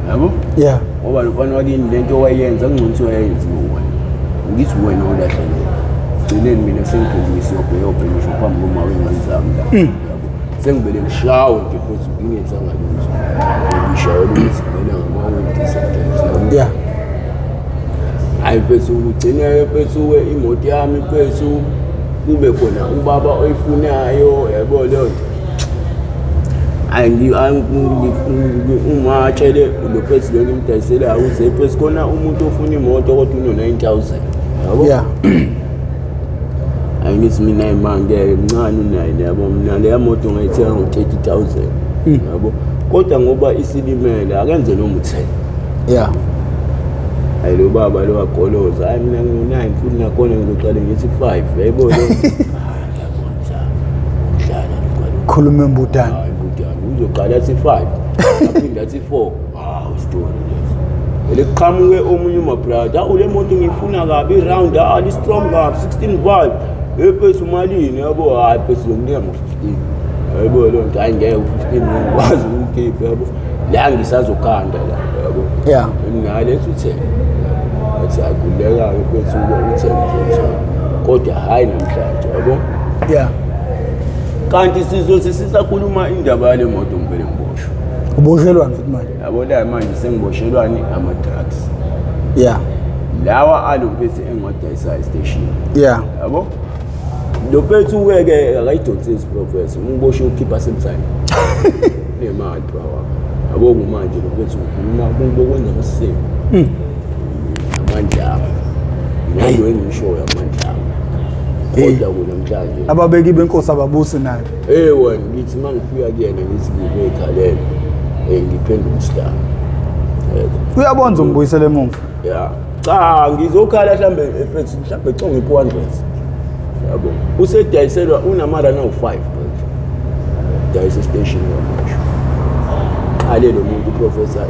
yabo yeah ngoba lofana wakini lento wayenza ngcono wayenza ngowona ngithi wena olahlele gcineni mina sengiphelise yobhekisho phambi koma wengizami la yabo sengibele ngishawe nje phethu ngingenzanga lutho ngishawe ukuthi mina ngamawentisentence yeah hayi phethu ugcine phethu imoto yami phethu kube khona ubaba oyifunayo yabo lo uma tshele lo phethu lo ngimdayisela uze phethu khona umuntu ofuna imoto kodwa uno 9000 yabo yeah angithi mina imanga emncane unayo yabo mina le moto ngayithenga ngo 30000 yabo kodwa ngoba isilimele akenze noma u10 yeah hayi lo baba lo wagoloza hayi mina ngi9 futhi nakhona ngizoqala ngithi 5 yayibona khuluma embudana uzoqala athi 5 aphinda athi 4 story ele qhamuke omunye umabrada ule moto ngifuna kabi round ali strong kabi 16 valve ephethu malini yabo hayi phethu ngikunika ngo15 yabo lo nto angeke u15 ngikwazi ukukhipha yabo la ngisazokhanda la yabo yeah ngalethi u10 athi akuleka phethu u10 kodwa hayi namhlanje yabo yeah kanti sisakhuluma indaba yale moto ngivele ngiboshwe uboshelwana futhi manje yabo la manje sengiboshelwani ama drugs yeah lawa alophethe engiwadayisa station yeah yabo lo phethu weke akayidonsisi professor ngiboshe ukhipha semsane nemali bro yabo kumanje lo phethu ukhuluma kungibokwenza ngesimo amandla ngalo engisho yamandla kodwa kunamhlanje ababeki benkosi ababusi nayo wena ngithi mangifika kuyena ngithi ngibekhalele ngiphendula isitama uyabonza umbuyisele emuva yeah cha ngizokhala mhlambe econgwe i400 yabo usediyiselwa unamara now 5 dayisa station yamasho ale lo muntu professor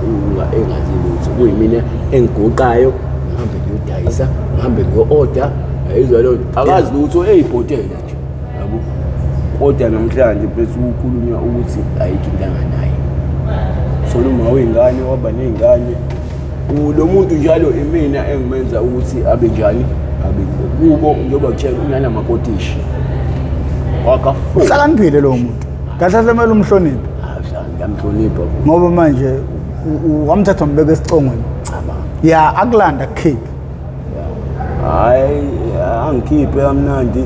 engazi lutho kuyimina engigoqayo ngihambe ngiyodayisa ngihambe ngiyo-order ayizwa lo akazi lutho eyibhotela nje yabo kodwa namhlanje bese ukukhulunywa ukuthi ayikho intanga naye soluma wengane waba nezingane lo muntu njalo emina engimenza ukuthi abe njani abe kubo njengoba kutshela unana makotishi wakafu hlakaniphile lo muntu kahle semele umhloniphe ngiyamhlonipha ngoba manje wamthatha umbeka esicongweni ya akulanda kukhipha hayi angikhiphe amnandi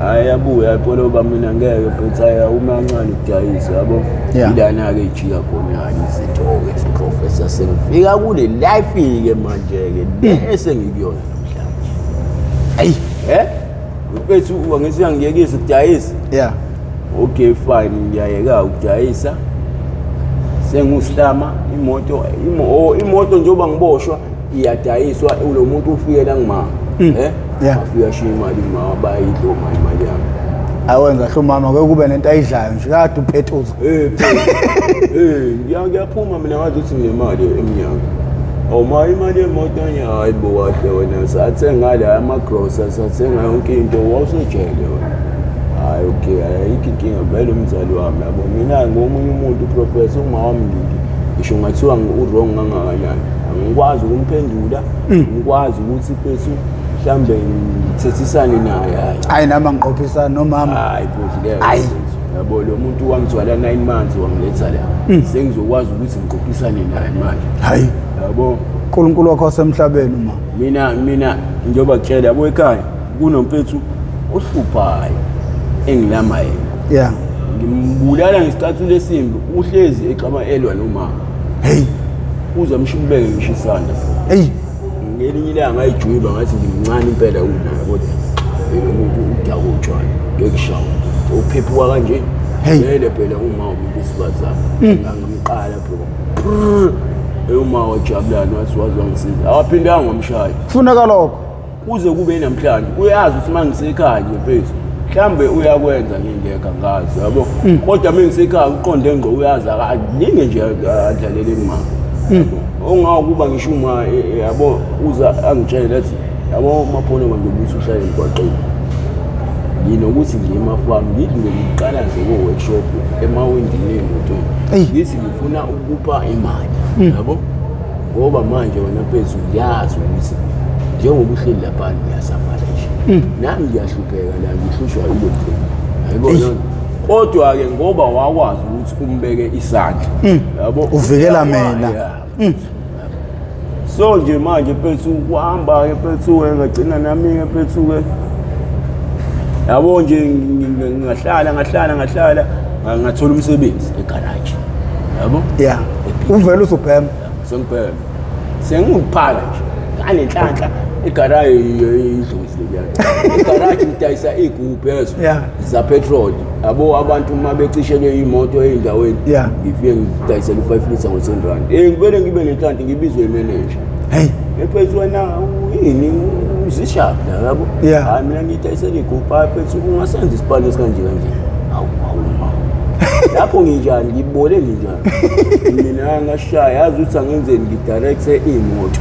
hayi abuya ipolo bamina ngeke phethaya uma kancane ukudayisa yabo ilana ke ijika khona izinto ke professor sengifika kule life ke manje ke bese ngikuyona namhlanje hayi uphethu wangisiya ngiyekisa ukudayisa yeah okay fine ngiyayeka ukudayisa sengusihlama imoto njengoba ngiboshwa iyadayiswa lo muntu ufike la ngima afika shiya imali ngima bayidloma imali yami awenza hlo mama kube nento ayidlayo nje kade uphethuza ngiyaphuma mina ngathi uthi nginemali eminyaka awuma imali yemoto hayi bo wahle wena sathenga la ama-grocer sathenga yonke into wawusejele wena hayi okay ayikho inkinga vele umzali wami yabo mina ngomunye umuntu professor uma wami ngisho ngathiwa u-wrong kangakanani angikwazi ukumphendula ngikwazi ukuthi phethu mhlambe ngithethisane naye hayi nama ngiqophisana nomama hayi futhi leyo yabo lo muntu wangithwala 9 months wangiletha la sengizokwazi ukuthi ngiqophisane naye manje hayi yabo uNkulunkulu wakho wasemhlabeni uma mina njengoba kutshela yabo ekhaya kunomphethu ohluphayo engilamayo yeah ngimbulala ngesikhathi lesimbi uhlezi exama elwa nomama hey uzamshubeke ngisho isandla ngelinye ilanga ayijuba ngathi ngimncane impela unayo kodwa umuntu udawo utshwala ngekushawa uphephuka kanje vele phela uma umuntu isibazana ngamqala phela uma wajabulana wasiwazi wangisiza awaphindanga ngomshayo kufuneka lokho kuze kube namhlanje uyazi ukuthi mangisekhaya nje phezulu mhlambe uyakwenza ngingeka ngazi yabo kodwa mengisekhaya uqonde ngqo uyazi akaningi nje adlalele imali ongakuba ngisho uma yabo uza angitshela lethi yabo maphono manje ubuthi ushaya emgwaqeni nginokuthi nje emafamu ngithi ngiqala nje ko workshop emawindini emoto ngithi ngifuna ukupha imali yabo ngoba manje wena phezulu yazi ukuthi njengoba uhleli lapha ngiyasafalisha nami ngiyahlupheka la ngihlushwa yilokho ayibona kodwa ke ngoba wakwazi ukuthi umbeke isandla yabo uvikela mina so nje manje phethu kuhamba ke phethu ngagcina nami ke phethu ke yabo nje ngahlala ngathola umsebenzi egarage yabo yeah uvela usuphema sengiphema sengiphala nje nganenhlanhla egarage idlozi leyana egarage ngidayisa igubhezo za petrol yabo abantu uma becishelwe imoto endaweni ngifike ngidayisela u5 liters ngo10 ngibele ngibe nenhlanhla ngibizwe imanager hey ephezulu wena yini uzishapha la yabo hayi mina ngidayisela igubha phezulu ungasenza isipalo esikanje kanje awu lapho nginjani ngibole nginjani mina ngashaya yazi ukuthi angenzeni ngidirect imoto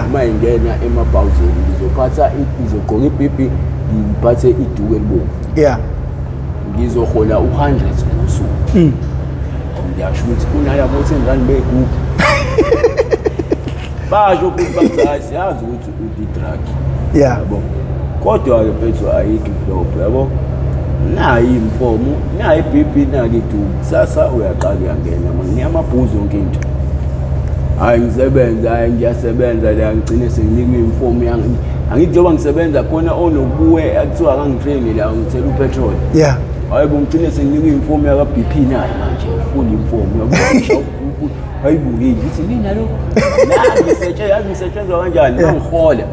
uma ingena emabhawuzeni ngizophatha ngizogqoka ipipi ngiphathe iduku elibomvu ngizohola u100 ngosuku ngiyasho ukuthi kunalabo R10 begubhu basho ukuthi bazazi yazi ukuthi udidrug yabo kodwa ke phethu ayikho flop yabo nayi imfomu nayi iBP nali iduku sasa uyaqala uyangena nginamabhuzu yonke into hayi ngisebenza hayi ngiyasebenza la ngicine senginikwe imfomu yangi angithi njengoba ngisebenza khona onokuwe akuthiwa akangitrain la ngithela upetrol hayi ngicine senginikwe imfomu yaka BP nayi manje full imfomu yabo hayibuki ngithi mina lo la ngisetshenzwa kanjani ngihola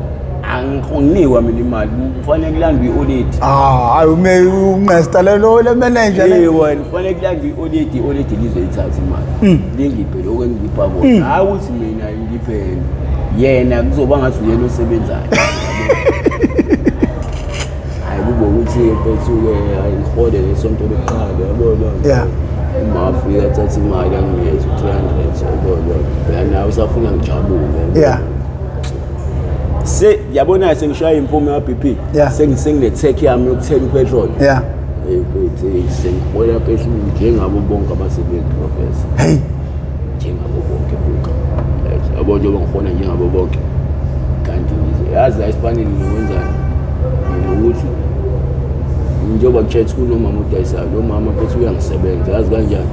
angikhonikwa mina imali kufanele kulandwe i-audit hayi unqesta lo le manager le wena kufanele kulandwe i-audit lizoyithatha imali lingiphe lokho engipha bona hayi ukuthi mina ngiphe yena kuzoba ngathi uyena osebenzayo hayi kubo ukuthi phethu-ke ayihole lesonto lokuqala yabona uma afika athatha imali anginikeza u300 yabona nawe usafuna ngijabule yabona sengishaya imfomu yaBP sengine-tech yami yokuthela upetrol sengihola phezulu njengabo bonke abasebenzi professor njengabo bonke buka yabo njengoba ngifona njengabo bonke kanti yazi la esipanini ngiwenzani ukuthi njengoba kuchethi kunomama udayisayo lo mama phethu uyangisebenza yazi kanjani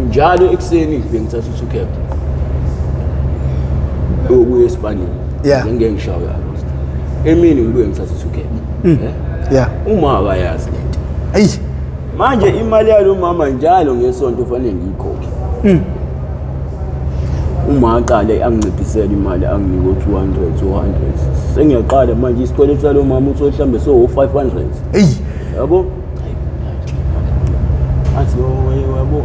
njalo ekuseni ngifike ngithatha u2 cab ukuya esipanini ngeke ngishawe Arosta emini ngibuye ngithatha u2 uma akayazi lento manje imali yalo mama njalo ngesonto kufanele ngiyikhokhe uma aqale anginciphisela imali anginike 200 sengiyaqala manje isikweletu salo mama uthi mhlambe so 500 yabo athi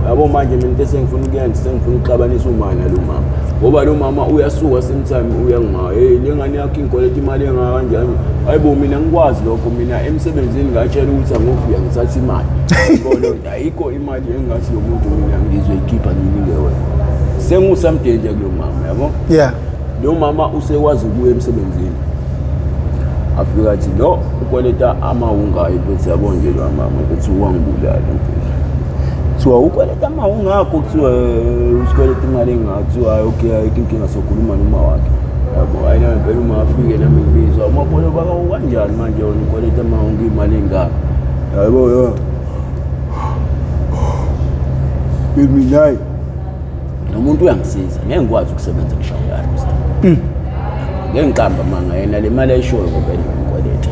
yabo manje mina sengifuna ukuyenza sengifuna ukuxabanisa umama lo mama ngoba lo mama uyasuka sometime uyangayo lengane yakho inkoleta imali engaka kanjani hayibo mina ngikwazi lokho mina emsebenzini ngatshela ukuthi angofika ngithatha imali ngoba ayikho imali engathi yomuntu mina ngizoyikhipha nginike wena sengusamde nje kulo mama yabo lo mama usekwazi ukuya emsebenzini afika athi lo ukweleta amawunga ayiphethe yabo nje lo mama bethi wangibulala so ukweleta amawunga akho kuthiwa usikweleta imali engathiwa okay ayinkinga sokhuluma noma wakhe yabo ayina phela uma afike nami ngibizwa umabona baka kanjani manje wona ukweleta amawunga imali engaka yabo mina nomuntu uyangisiza ngeke ngikwazi ukusebenza kushawa Arosta ngeke ngiqamba manga yena le mali ayishoyo ngoba ngikweleta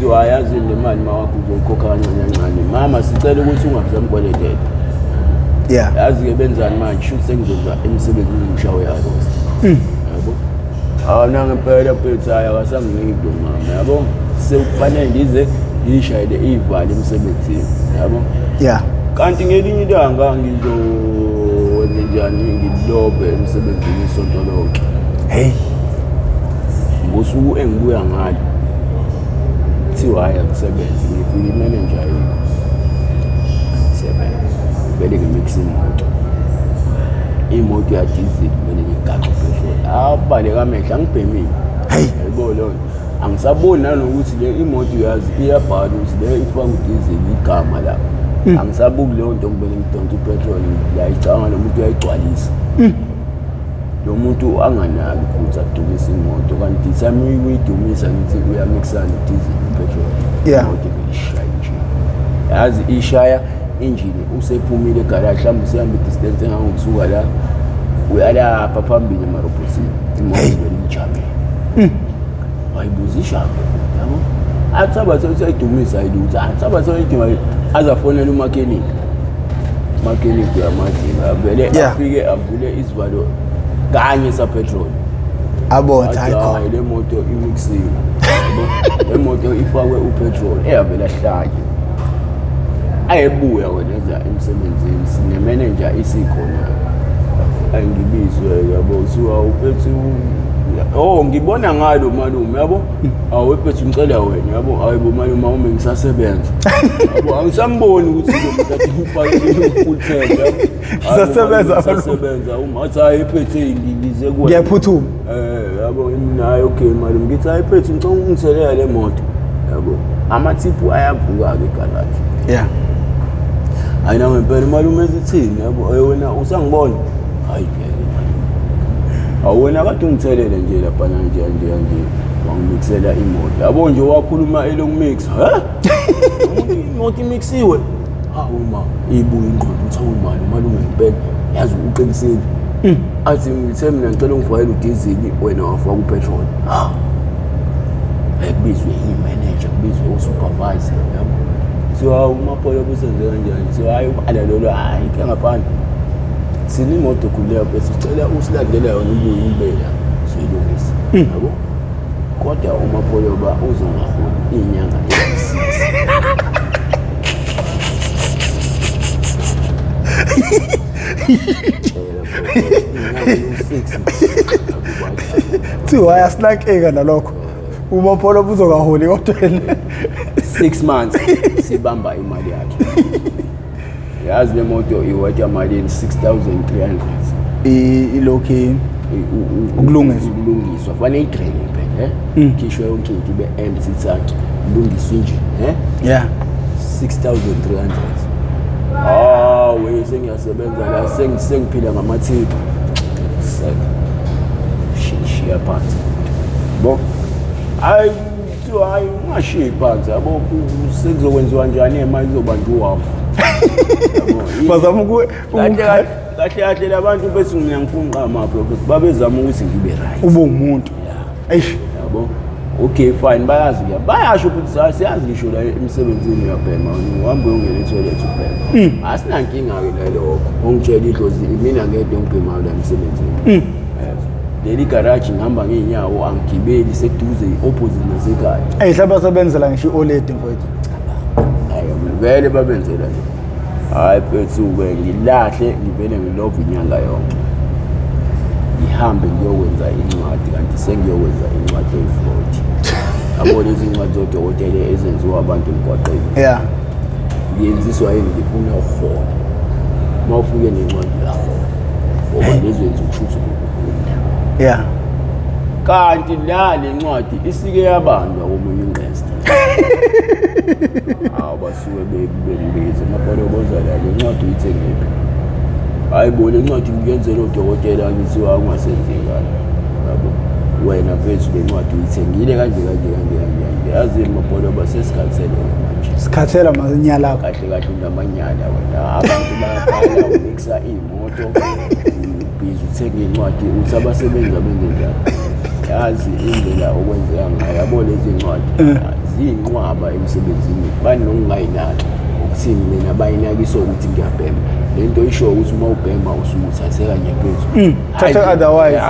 thiwa yazi le mali mawakho uzoyikhokha kancane mama sicela ukuthi ungabizami kweletela yazi ke benzani manje shuthi sengizoza emsebenzini ngishawe Arosta yabo Ngempela phela akasanginikho mama yabo sekufanele ngize ngishayele ivali emsebenzini yabo yeah kanti ngelinye ilanga ngizokwenza njani ngilobe emsebenzini isonto lonke hey ngosuku engibuya ngalo kuthiwa haya kusebenza ngifika imanager yini sebenza bele ngimix imoto ya diesel bele ngigaxa petrol abale kamehla ngibhemile hey yabo lo angisaboni nanokuthi le imoto yazi iyabhala ukuthi le ifaka diesel igama la angisabuki leyo nto ngibele ngidonsa ipetrol yayicanga lo muntu uyayigcwalisa lo muntu anganaki futhi adukisa imoto kanti sami uyidumisa ngithi uyamixana diesel petrol yeah imoto ishaya nje yazi ishaya engine usephumile egarage mhlawumbe sihamba distance engangokusuka la uyalapha phambili emarobhosini imoto ibelimjame ayibuzisha yabo athaba seyidumisa ayilutho athaba seyiduma azafonela umakhenikhi yamazinga vele afike avule isivalo kanye sapetrol abona ayikho le moto imixiwe le moto ifakwe upetrol eyavela hlanye ayebuya wenza emsebenzini sine manager isikhona ayingibizwe yabo usuka uphethu ngibona ngalo malume yabo awephethu ngicela wena yabo ayibo malume uma ngisasebenza yabo angisamboni ukuthi lo muntu athi ufake full tank sisasebenza uma athi ayephethe ngibize kuwe ngiyaphuthuma yabo nayo okay malume ngithi ayephethe ngicela ungithelela le moto yabo amathipu ayavuka ke garage yeah ayina ngempela malume ezithini yabo wena usangibona hayi awona kade ungithelele nje lapha nje wangimixela imoto yabo nje wakhuluma elongmix imoto imixiwe uma ibuya ingqondo uthi awumali malume ngempela yazi uqinisile athi ngithe mina ngicela ungifakele udizili wena wafaka upetrol ekubizwe imanager kubizwe usupervisor yabo so umapolo kusenze kanjani so hayi ubala lolo hayi ke ngaphandle sini imoto kuleyo bese sicela usilandele yona ubuye umbela siyilungisa yabo kodwa umapolo ba uzongaholi inyanga tu ayasinakeka nalokho umapolo uzongaholi kodwa 6 months sibamba imali yakhe yazi le moto iwathi imali 6,300 ilokhi ukulungiswa fanele idrain phela khishwe yonke into be empty thathu lungiswe nje yeah 6,300 we sengiyasebenza la sengiphila ngamathiphu shishiya phansi bo hayi ungashiyi phansi yabo sekuzokwenziwa njani imali izobanjwa wafu bazama kahle labantu bethi mina ngifuna ama-profit babezama ukuthi ngibe right ube umuntu eish yabo okay fine bayasho ukuthi siyazi ngisho la emsebenzini uyabhema uhambe uyongena etoilet ubhema asinankinga-ke lalokho ongitshela idlozi mina ngedwa ngibhemayo la emsebenzini leli garage ngihamba ngeenyawo angigibeli seduze i-opposite nasekhaya hlaba sebenzela ngisho i-oledi mfowethu vele babenzela nje hayi phethu-ke ngilahle ngivele ngilove inyanga yonke ngihambe ngiyokwenza incwadi kanti sengiyokwenza incwadi eyi-40 yabo lezi incwadi zodokotela ezenziwa abantu emgwaqeni yeah ngiyenziswa yini ngifuna uhola uma ufike nencwadi uyahola ngoba lezenza ukushuthi yeah kanti la le ncwadi isike yabanjwa komunye ingqesta basuke bebeze mabhalo bozala le ncwadi uyithengephi hayi bo le ncwadi ngiyenzela udokotela ngisiwa ungasenzekala yabo wena phethu le ncwadi uyithengile kanje yazi mabhalo basesikhathele manje sikhathela manyala akho kahle unamanyala wena abantu bayaqala umixa imoto ubhizi uthenga incwadi uthi abasebenza benze njani yazi indlela okwenzeka ngayo yabo lezi ncwadi ziyinqwaba emsebenzini bani nokungayinaki ukuthi mina bayinakisa ukuthi ngiyabhema lento isho ukuthi uma ubhema usumuthatheka nyephezulu thatha otherwise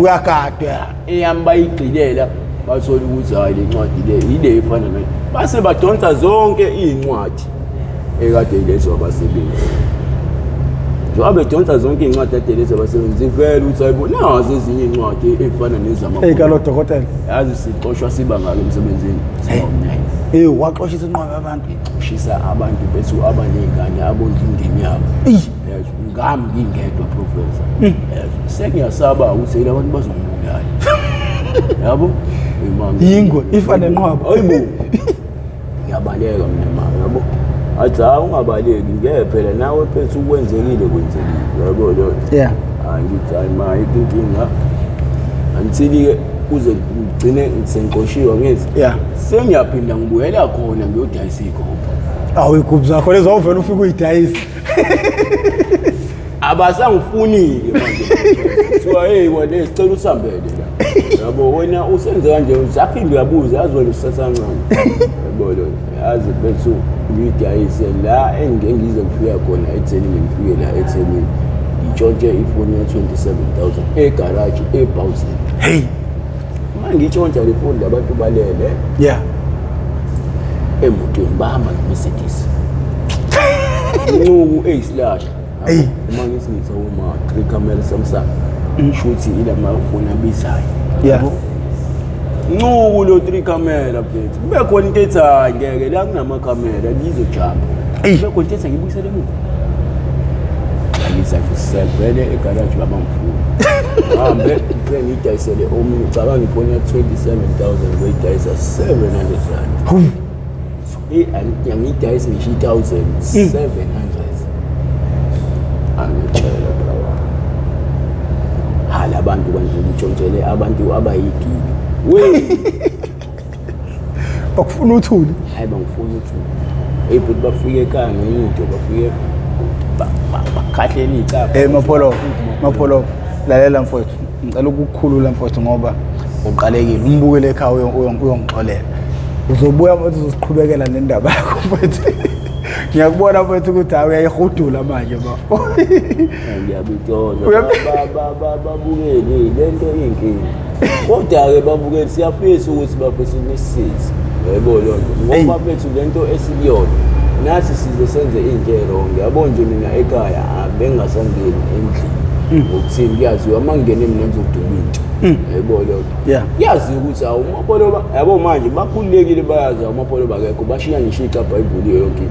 uyagadwa eyami bayigqilela bathola ukuthi hayi le ncwadi le ile efana nayo base badonsa zonke incwadi ekade lezo abasebenzi njengoba bedonsa zonke incwadi ade lezo abasebenzi vele ukuthi ayibona nazo ezinye incwadi efana nezama Ngalo dokotela yazi siqoshwa siba ngalo emsebenzini waxoshisa inqondo abantu ushisa abantu bethu abanezingane abondla indimi yabo ngami ngingedwa professor sengiyasaba ukuthi yila abantu bazongibulala yabo yingwe ifane enqwaba hayibo ngiyabaleka mina mama yabo athi ungabaleki ngeke phela nawe phethu ukwenzekile yabo lo angithi hayi ma ikinkinga antsili uze ugcine senqoshiwe ngithi sengiyaphinda ngibuyela khona ngiyodayisa ikhopha igroup zakho lezo awuvela ufike uyidayisa abasangifunile manje kuthiwa hey wena sicela usambele la yabo wena usenze kanje uzaphinde uyabuza yazi wena usasancane yabo lo yazi bethu ngiyidayise la engize kufika khona etheni ngifike la etheni ngitshontshe ifoni ya 27,000 egarage ebhawuzini ngitshontsha le foni abantu balele emotweni bahamba ngeMercedes uncuku eyislash uma ngisingithi uma 3 camera Samsung shuthi ila mafoni abizayo uncuku lo 3 camera mfethu kube khona into ethi ngeke la kunama camera ngizojump kube khona into ethi ngibuyisele emuva ngisafisele egarage babamfuni hambe ngidayisele omunye cabanga ifoni ya 27,000 ngiyidayisa 700 rand ngiyidayisa ngisho 1,700 angitshela brawa hala abantu ngitshontshele abantu abayigili bakufuna uthuli hayi bangifuna uthuli futhi bafike ekhaya ngenye into bafike bakhahlele icapha mapholo lalela mfowethu ngicela ukukhulula mfowethu ngoba uqalekile umbukele ekhaya uyongixolela uzobuya mfowethu uzosiqhubekela nendaba yakho mfowethu ngiyakubona mfowethu ukuthi hayi uyayihudula manje bafo ngiyabitoza babukele lento inkinga kodwa-ke babukele siyafisa ukuthi bafisa imisizi yebo lo nto ngoba bethu lento esikuyona nathi size senze into erongi yabo nje mina ekhaya abengasangeni endlini ngokuthini kuyaziwa uma ngingene mina ngizoduma into yebo lo yazi ukuthi awu umapolo yabo manje bakhululekile bayazi umapolo bakekho bashiya ngisho icapha ivuliwe yonke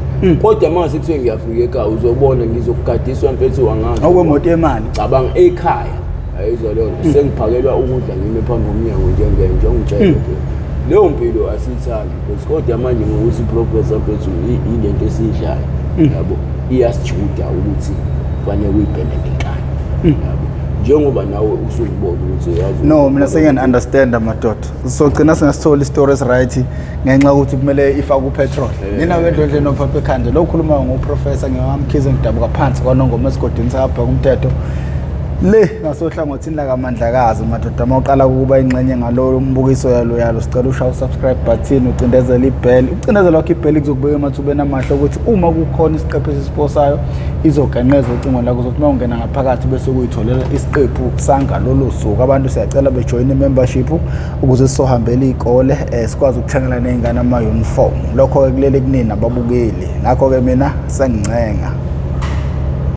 kodwa mase kuthiwe ngiyafika ekhaya uzobona ngizokugadiswa mfethu wangazi okwemoto emali cabanga ekhaya ayizwa lo nto sengiphakelwa ukudla ngime phambi komnyango njengongitshela leyo mpilo asithandi kodwa manje ngokuthi progress mfethu ilento esiyidlayo yabo iyasijuda ukuthi kufanele uyibhene ngenkani yabo njengoba nawe usukubona ukuthi yazi no mina sengiya-understand amadoda sogcina singasithola i-stories right ngenxa ukuthi kumele ifake upetrol nina wendlondle nophapha ekhanda lo khulumayo ngoprofessor ngewamkhize ngidabuka phansi kwanongoma esigodini sabha kumthetho le ngasohlangothini lakamandlakazi madoda mawuqala ukuba ingxenye ngalo mbukiso yalo sicela ushaye subscribe button ucindezele ibell ucindezele wakho ibell kuzokubeka emathubeni amahle ukuthi uma kukhona isiqephu esisiposayo izoganqeza ucingo lakho ukuthi mawungena ngaphakathi bese kuyitholela isiqephu sangalolo suku abantu siyacela bejoin membership ukuze sizohambela izikole sikwazi ukuthengela nezingane ama uniform lokho ke kulele kunina babukeli ngakho ke mina sengcenga